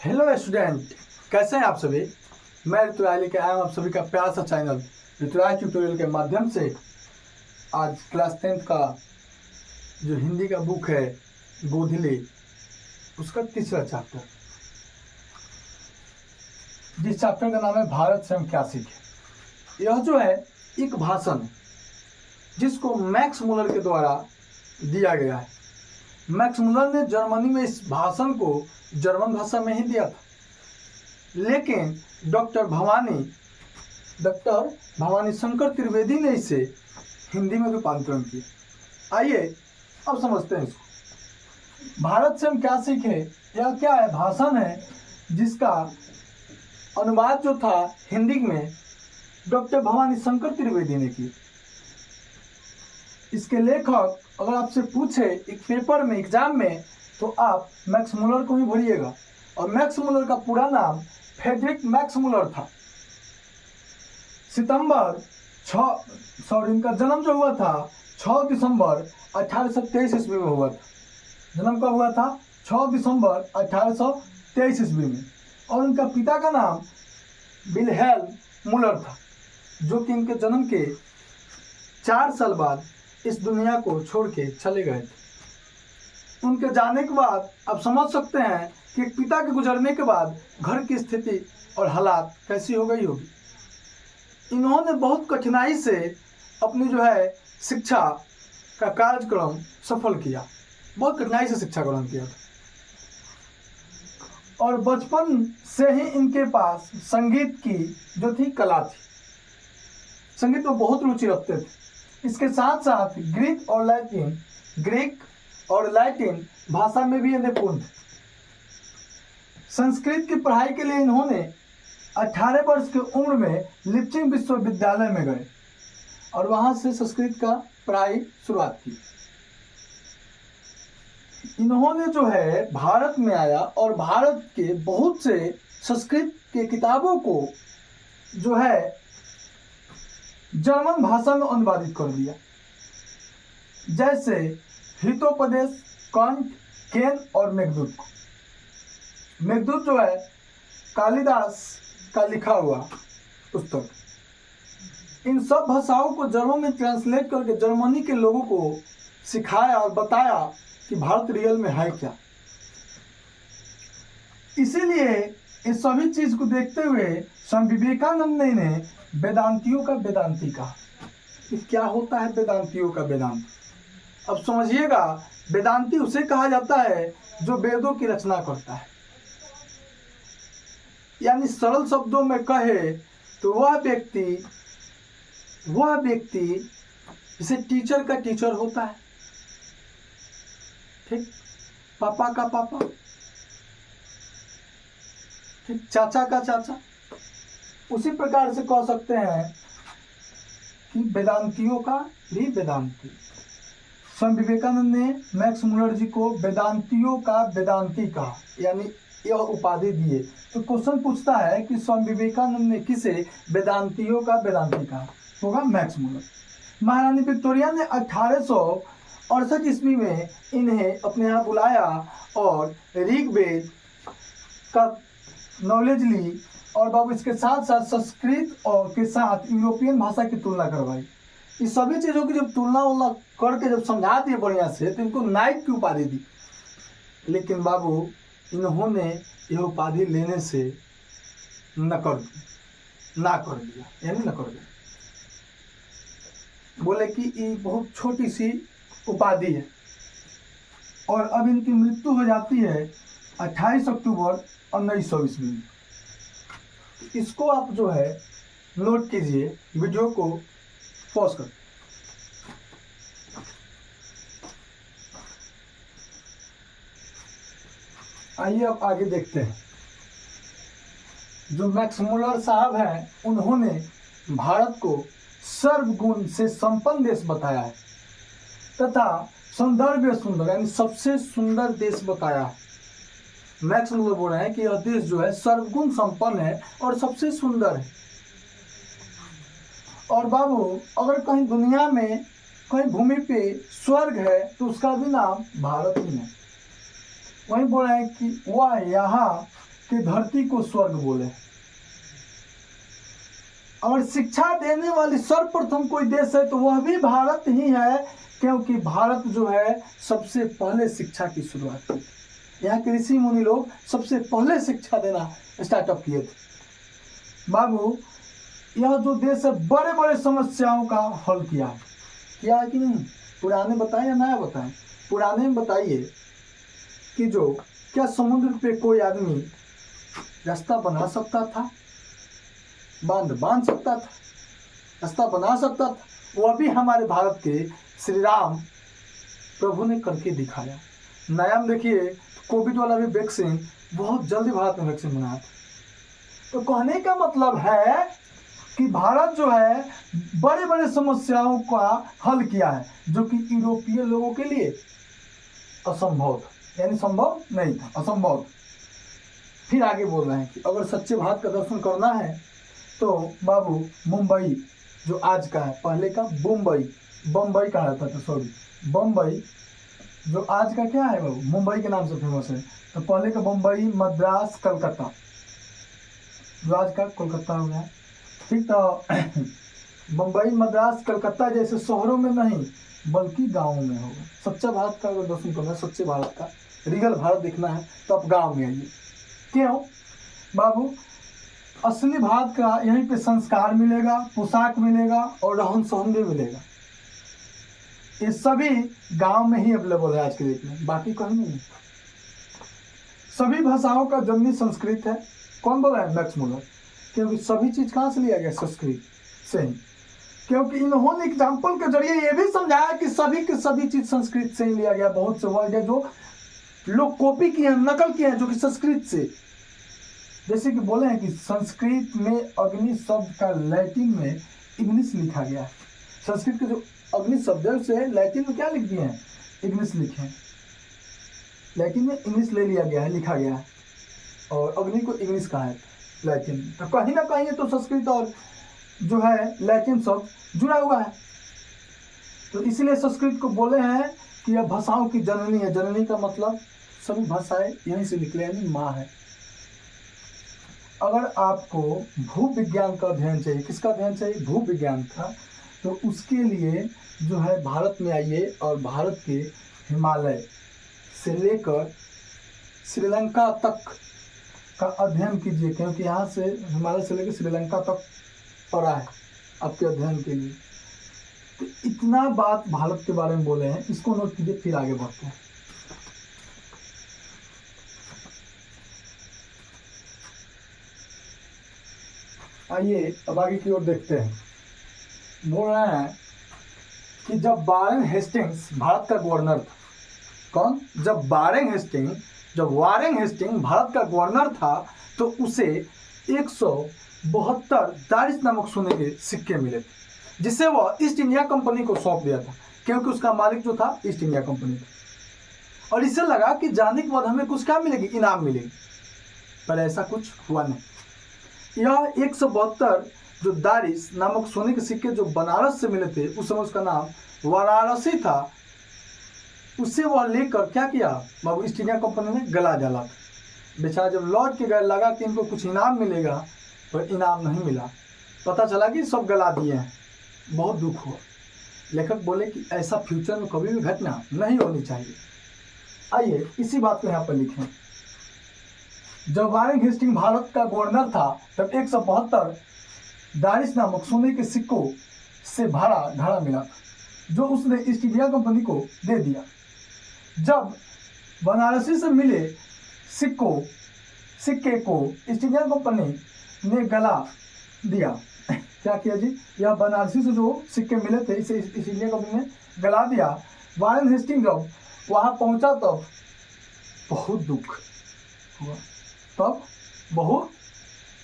Hello student, कैसे हैं आप सभी। मैं ऋतुराज लेके आया हूँ आप सभी का प्यार सा चैनल ऋतुराज ट्यूटोरियल के माध्यम से। आज क्लास 10th का जो हिंदी का बुक है गोधली, उसका तीसरा चैप्टर, जिस चैप्टर का नाम है भारत से हम क्या सीखे। यह जो है एक भाषण है जिसको मैक्स मुलर के द्वारा दिया गया है। मैक्स मुलर ने जर्मनी में इस भाषण को जर्मन भाषा में ही दिया था, लेकिन डॉक्टर भवानी शंकर त्रिवेदी ने इसे हिंदी में रूपांतरण किया। आइए अब समझते हैं इसको। भारत से हम क्या सीखे, यह क्या है, भाषण है जिसका अनुवाद जो था हिंदी में डॉक्टर भवानी शंकर त्रिवेदी ने किया। इसके लेखक अगर आपसे पूछे एक पेपर में, एग्जाम में, तो आप मैक्स मुलर को ही भरिएगा। और मैक्स मुलर का पूरा नाम फ्रेडरिक मैक्स मुलर था। इनका जन्म जो हुआ था 6 दिसंबर 1823 ईस्वी में हुआ था। जन्म कब हुआ था? 6 दिसंबर 1823 ईस्वी में। और उनका पिता का नाम विल्हेल्म मुलर था, जो कि इनके जन्म के 4 साल बाद इस दुनिया को छोड़ के चले गए थे। उनके जाने के बाद आप समझ सकते हैं कि पिता के गुजरने के बाद घर की स्थिति और हालात कैसी हो गई होगी। इन्होंने बहुत कठिनाई से अपनी जो है शिक्षा का कार्यक्रम सफल किया, बहुत कठिनाई से शिक्षा ग्रहण किया था। और बचपन से ही इनके पास संगीत की जो थी कला थी, संगीत में बहुत रुचि रखते थे। इसके साथ साथ ग्रीक और लैटिन भाषा में भी ये निपुण थे। संस्कृत की पढ़ाई के लिए इन्होंने 18 वर्ष की उम्र में लिप्चिंग विश्वविद्यालय में गए और वहां से संस्कृत का पढ़ाई शुरुआत की। इन्होंने जो है भारत में आया और भारत के बहुत से संस्कृत के किताबों को जो है जर्मन भाषा में अनुवादित कर दिया, जैसे हितोपदेश, कंठ, केन और मेघदूत को। मेघदूत जो है कालिदास का लिखा हुआ पुस्तक। इन सब भाषाओं को जर्मन में ट्रांसलेट करके जर्मनी के लोगों को सिखाया और बताया कि भारत रियल में है क्या। इसीलिए इस सभी चीज को देखते हुए स्वामी विवेकानंद ने वेदांतियों का वेदांती कहा। क्या होता है वेदांतियों का वेदांत? अब समझिएगा, वेदांती उसे कहा जाता है जो वेदों की रचना करता है। यानी सरल शब्दों में कहे तो वह व्यक्ति जैसे टीचर का टीचर होता है, ठीक, पापा का पापा, ठीक, चाचा का चाचा, उसी प्रकार से कह सकते हैं कि वेदांतियों का भी वेदांती। स्वामी विवेकानंद ने मैक्स मुलर जी को वेदांतियों का वेदांती कहा, यानी यह उपाधि दिए। तो क्वेश्चन पूछता है कि स्वामी विवेकानंद ने किसे वेदांतियों का वेदांती कहा? होगा मैक्स मुलर। महारानी विक्टोरिया ने 1868 ईस्वी में इन्हें अपने यहाँ बुलाया और ऋग्वेद का नॉलेज ली और बाबू इसके साथ साथ संस्कृत और के साथ यूरोपियन भाषा की तुलना करवाई। इस सभी चीज़ों की जब तुलना करके जब समझा दिए बढ़िया से, तो इनको नाइट की उपाधि दी। लेकिन बाबू इन्होंने यह उपाधि लेने से ना कर दिया। बोले कि ये बहुत छोटी सी उपाधि है। और अब इनकी मृत्यु हो जाती है 28 अक्टूबर 1900 ईस्वी में। इसको आप जो है नोट कीजिए, वीडियो को पॉज कर। आइए अब आगे देखते हैं। जो मैक्स मुलर साहब हैं, उन्होंने भारत को सर्वगुण से संपन्न देश बताया है तथा सौंदर्य सुंदर, यानी सबसे सुंदर देश बताया है। मैक्स मुलर बोल रहे हैं कि यह देश जो है सर्वगुण संपन्न है और सबसे सुंदर है। और बाबू अगर कहीं दुनिया में कहीं भूमि पे स्वर्ग है तो उसका भी नाम भारत ही है। वहीं बोल रहे हैं कि वह यहाँ कि धरती को स्वर्ग बोले। और शिक्षा देने वाली सर्वप्रथम कोई देश है तो वह भी भारत ही है, क्योंकि भारत जो है सबसे पहले शिक्षा की शुरुआत की। यहाँ के ऋषि मुनि लोग सबसे पहले शिक्षा देना स्टार्टअप किए थे। बाबू, यह जो देश है बड़े बड़े समस्याओं का हल किया है कि नहीं? पुराने बताएं या नया बताएं? पुराने में बताइए कि जो क्या समुद्र पे कोई आदमी रास्ता बना सकता था, बांध सकता था, रास्ता बना सकता था? वह भी हमारे भारत के श्री राम प्रभु ने करके दिखाया। नया में देखिए कोविड वाला भी वैक्सीन बहुत जल्दी भारत में वैक्सीन बनाया था। तो कहने का मतलब है कि भारत जो है बड़े बड़े समस्याओं का हल किया है, जो कि यूरोपीय लोगों के लिए असंभव था, यानी संभव नहीं था, असंभव था। फिर आगे बोल रहे हैं कि अगर सच्चे भारत का दर्शन करना है तो बाबू मुंबई जो आज का है, पहले का बम्बई कहा जाता था, सॉरी बम्बई जो आज का क्या है बाबू, मुंबई के नाम से फेमस है। तो पहले का बम्बई, मद्रास, कलकत्ता, जो आज का कोलकाता हो गया। ठीक, तो बम्बई, मद्रास, कलकत्ता जैसे शहरों में नहीं बल्कि गाँवों में होगा। सच्चा भारत का अगर दर्शन करना है, सच्चे भारत का रियल भारत देखना है तो आप गाँव में आइए। क्यों बाबू? असली भारत का यहीं पे संस्कार मिलेगा, पोशाक मिलेगा और रहन सहन भी मिलेगा। ये सभी गांव में ही अवेलेबल है आज के डेट में, बाकी कहीं नहीं। सभी भाषाओं का जननी संस्कृत है। कौन बोला है? Max Muller. क्योंकि सभी चीज कहाँ से लिया गया? संस्कृत से ही। क्योंकि इन्होंने एग्जाम्पल के जरिए ये भी समझाया कि सभी की सभी चीज संस्कृत से ही लिया गया। बहुत से वर्ड है जो लोग कॉपी किए हैं, नकल किए हैं, जो कि संस्कृत से, जैसे कि बोले हैं कि संस्कृत में अग्नि शब्द का लैटिन में इग्निस लिखा गया है। संस्कृत के जो अग्नि शब्द है उसे लैटिन में क्या लिख दिए हैं? इग्निस लिखे हैं। लैटिन में इंग्लिश ले लिया गया है, लिखा गया है, और अग्नि को इग्निस कहा है लैटिन। तो कहीं ना कहीं तो संस्कृत और जो है लैटिन शब्द जुड़ा हुआ है। तो इसलिए संस्कृत को बोले हैं कि यह भाषाओं की जननी है। जननी का मतलब सभी भाषाएं यहीं से निकले, यानी माँ है। अगर आपको भू विज्ञान का अध्ययन चाहिए, किसका अध्ययन चाहिए? भू विज्ञान का। तो उसके लिए जो है भारत में आइए और भारत के हिमालय से लेकर श्रीलंका तक का अध्ययन कीजिए, क्योंकि यहाँ से हिमालय से लेकर श्रीलंका तक पड़ा है आपके अध्ययन के लिए। तो इतना बात भारत के बारे में बोले हैं, इसको नोट कीजिए, फिर आगे बढ़ते हैं। आइए अब आगे की ओर देखते हैं। बोल रहे हैं कि जब वारेन हेस्टिंग्स भारत का गवर्नर था। कौन? जब वारेन हेस्टिंग भारत का गवर्नर था तो उसे 172 दारिस नामक सोने के सिक्के मिले थे, जिसे वह ईस्ट इंडिया कंपनी को सौंप दिया था, क्योंकि उसका मालिक जो था ईस्ट इंडिया कंपनी था। और इसे लगा कि जाने के बाद हमें कुछ क्या मिलेगी? इनाम मिलेगी। पर ऐसा कुछ हुआ नहीं। यह 172 जो दारिस नामक सोने के सिक्के जो बनारस से मिले थे, उस समय उसका नाम वाराणसी था, उससे वह लेकर क्या किया बाबू? ईस्ट इंडिया कंपनी ने गला जला। बेचारा जब लौट के गए लगा कि इनको कुछ इनाम मिलेगा, पर इनाम नहीं मिला। पता चला कि सब गला दिए हैं। बहुत दुख हुआ। लेखक बोले कि ऐसा फ्यूचर में कभी भी घटना नहीं होनी चाहिए। आइए इसी बात को यहाँ पर लिखें। जब वारेन हेस्टिंग भारत का गवर्नर था तब 172 दारिस नामक सोने के सिक्कों से भरा घड़ा मिला था, जो उसने ईस्ट इंडिया कंपनी को दे दिया। जब बनारसी से मिले सिक्के को ईस्ट इंडिया कंपनी ने गला दिया। क्या किया जी? यह बनारसी से जो सिक्के मिले थे इसे ईस्ट इंडिया कंपनी ने गला दिया। वारेन हेस्टिंग जब वहाँ पहुँचा तब बहुत दुख हुआ। तब बहुत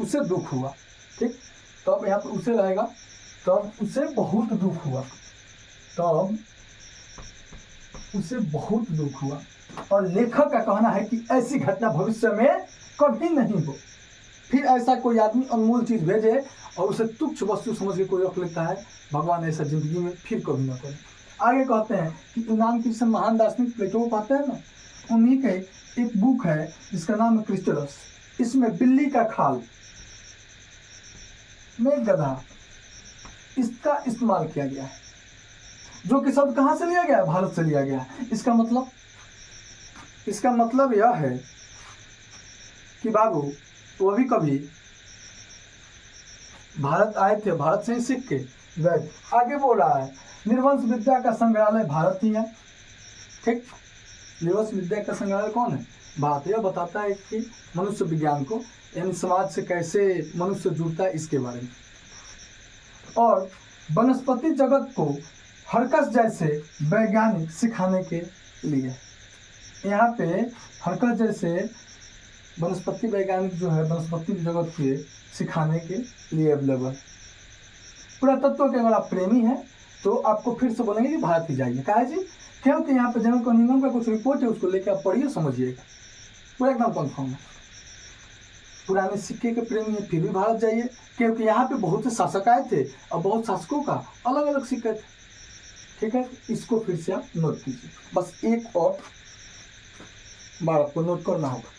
उसे दुख हुआ। ठीक, तब यहाँ पर उसे रहेगा, तब उसे बहुत दुख हुआ। तब उसे बहुत दुख हुआ। और लेखक का कहना है कि ऐसी घटना भविष्य में कभी नहीं हो। फिर ऐसा कोई आदमी अनमोल चीज भेजे और उसे तुच्छ वस्तु समझ के कोई रख लेता है, भगवान ऐसा जिंदगी में फिर कभी ना करे। आगे कहते हैं कि यूनान के महान दार्शनिक प्लेटो को कहते हैं ना, उन्हीं के एक बुक है जिसका नाम है क्रिस्टलस। इसमें बिल्ली का खाल में गधा, इसका इस्तेमाल किया गया है, जो कि शब्द कहाँ से लिया गया है? भारत से लिया गया है। इसका मतलब यह है कि बाबू वो भी कभी भारत आए थे, भारत से ही सीख के गए। आगे बोल रहा है निर्वंश विद्या का संग्रहालय भारत ही है। ठीक, निर्वंश विद्या का संग्रहालय कौन है? भारत। यह बताता है कि मनुष्य विज्ञान को, यानी समाज से कैसे मनुष्य जुड़ता है, इसके बारे में। और वनस्पति जगत को हरकस जैसे वैज्ञानिक सिखाने के लिए, यहाँ पे हरकस जैसे वनस्पति वैज्ञानिक जो है वनस्पति जगत के सिखाने के लिए अवेलेबल। पुरातत्व के अगर आप प्रेमी हैं तो आपको फिर से बोलेंगे कि भारत ही जाइए। कहा जी? क्योंकि यहाँ पे जनरल कॉनिंगम का कुछ रिपोर्ट है, उसको लेकर आप पढ़िए, समझिएगा, पूरा एकदम कन्फर्म है। पुराने सिक्के के प्रेमी है फिर भी भारत जाइए, क्योंकि यहाँ पे बहुत से शासक आए थे और बहुत शासकों का अलग अलग सिक्के थे। ठीक है, इसको फिर से आप नोट कीजिए। बस एक और बार आपको नोट करना होगा।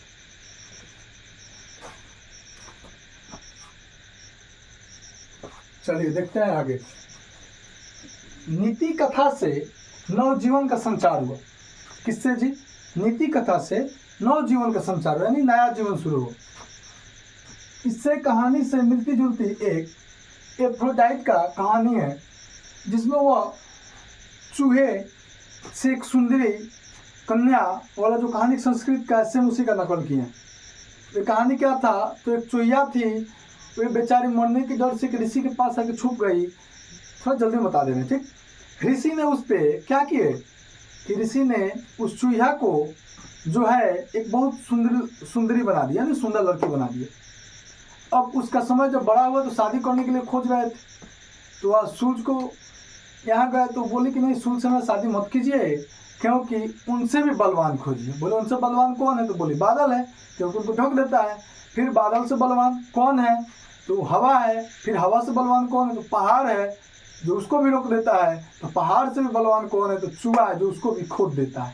चलिए देखते हैं आगे। नीति कथा से नवजीवन का संचार हुआ। किससे जी? नीति कथा से नवजीवन का संचार, यानी नया जीवन शुरू हो। इससे कहानी से मिलती जुलती एक एफ्रोडाइट का कहानी है, जिसमें वह चूहे से एक सुंदरी कन्या वाला जो कहानी संस्कृत का सेम उसी का नकल किए हैं। ये कहानी क्या था? तो एक चूहिया थी, वे बेचारी मरने के डर से ऋषि के पास आके छुप गई। थोड़ा जल्दी बता देना। ठीक, ऋषि ने उस पर क्या किए कि ऋषि ने उस चूहिया को जो है एक बहुत सुंदरी बना दिया, यानी सुंदर लड़की बना दी। अब उसका समय जब बड़ा हुआ तो शादी करने के लिए खोज रहे थे, तो वह सूर्य को यहाँ गए तो बोली कि नहीं, सूर्य से मैं शादी मत कीजिए, क्योंकि उनसे भी बलवान खोजिए। बोले उनसे बलवान कौन है? तो बोली बादल है, क्योंकि उनको ढक देता है। फिर बादल से बलवान कौन है? तो हवा है। फिर हवा से बलवान कौन है? तो पहाड़ है, जो उसको भी रोक देता है। तो पहाड़ से भी बलवान कौन है? तो चूहा है, जो उसको भी खोद देता है।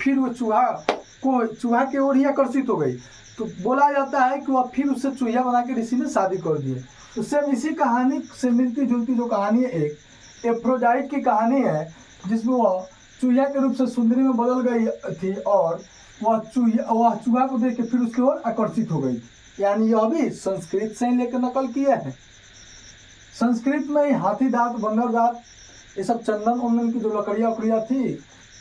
फिर वो चूहा की ओर ही आकर्षित हो गई। तो बोला जाता है कि वह फिर उससे चूहिया बना के ऋषि ने शादी कर दिए। तो सेम इसी कहानी से मिलती जुलती जो कहानी है, एक एफ्रोडाइट की कहानी है, जिसमें वह चूहिया के रूप से सुंदरी में बदल गई थी और वह चूहा को देख के फिर उसकी ओर आकर्षित हो गई। यानी यह भी संस्कृत से ही लेकर नकल किया है। संस्कृत में ही हाथी दांत, बंदर दांत, ये सब चंदन उंदन की जो लकड़ियाँ उकड़ियाँ थी,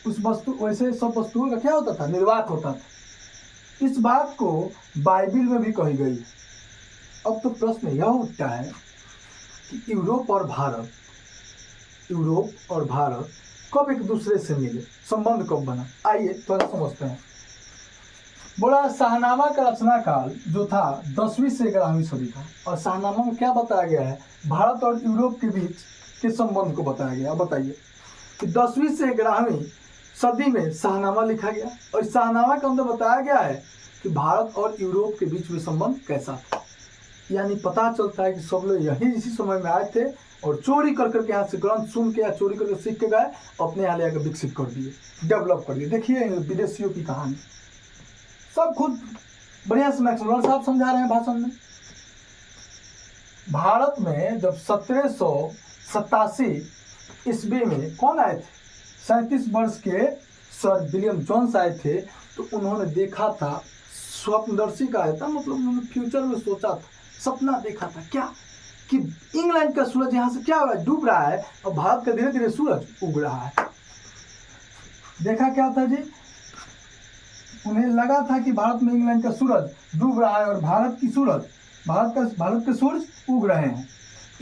उस वस्तु वैसे सब वस्तुओं का क्या होता था? निर्वात होता था। इस बात को बाइबिल में भी कही गई है। अब तो प्रश्न यह उठता है कि यूरोप और भारत कब एक दूसरे से मिले, संबंध कब बना? आइए थोड़ा समझते हैं। बोला शाहनामा का रचना काल जो था 10वीं से 11वीं सदी था, और शाहनामा में क्या बताया गया है? भारत और यूरोप के बीच के संबंध को बताया गया। बताइए कि 10वीं से 11वीं सदी में शाहनामा लिखा गया, और शाहनामा के अंदर बताया गया है कि भारत और यूरोप के बीच में संबंध कैसा था। यानी पता चलता है कि सब लोग यही इसी समय में आए थे और चोरी कर करके यहाँ से ग्रंथ सुन के या चोरी करके सीख के गए, अपने यहाँ ले आकर विकसित कर दिए, डेवलप कर दिए। देखिए विदेशियों की कहानी सब खुद बढ़िया से मैक्सवेल साहब समझा रहे हैं भाषण में। भारत में जब 1787 ईस्वी में कौन आए थे? 37 वर्ष के सर विलियम जोन्स आए थे। तो उन्होंने देखा था, स्वप्नदर्शी का आया था, मतलब उन्होंने फ्यूचर में सोचा था, सपना देखा था क्या कि इंग्लैंड का सूरज यहाँ से क्या हो रहा है? डूब रहा है, और भारत का धीरे धीरे सूरज उग रहा है। देखा क्या था जी? उन्हें लगा था कि भारत में इंग्लैंड का सूरज डूब रहा है और भारत के सूरज उग रहे हैं।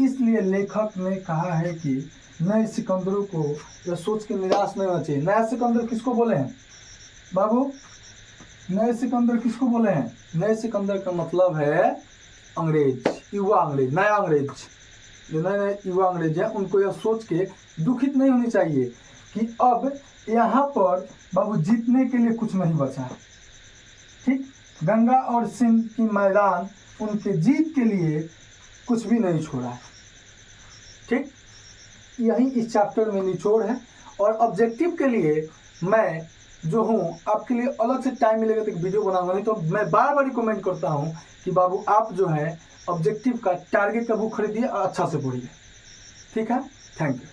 इसलिए लेखक ने कहा है कि नए सिकंदरों को यह सोच के निराश नहीं होना चाहिए। नया सिकंदर किसको बोले हैं बाबू? नए सिकंदर किसको बोले हैं? नए सिकंदर का मतलब है अंग्रेज, युवा अंग्रेज, नया अंग्रेज। जो नए नए युवा अंग्रेज हैं, उनको यह सोच के दुखित नहीं होनी चाहिए कि अब यहाँ पर बाबू जीतने के लिए कुछ नहीं बचा है। ठीक, गंगा और सिंध की मैदान उनके जीत के लिए कुछ भी नहीं छोड़ा है। ठीक, यही इस चैप्टर में निचोड़ है। और ऑब्जेक्टिव के लिए मैं जो हूँ आपके लिए अलग से टाइम मिलेगा तो एक वीडियो बनाऊंगा, नहीं तो मैं बार बार रिकमेंड करता हूँ कि बाबू आप जो है ऑब्जेक्टिव का टारगेट का बुक खरीदिए और अच्छा से पढ़िए। ठीक है, थैंक यू।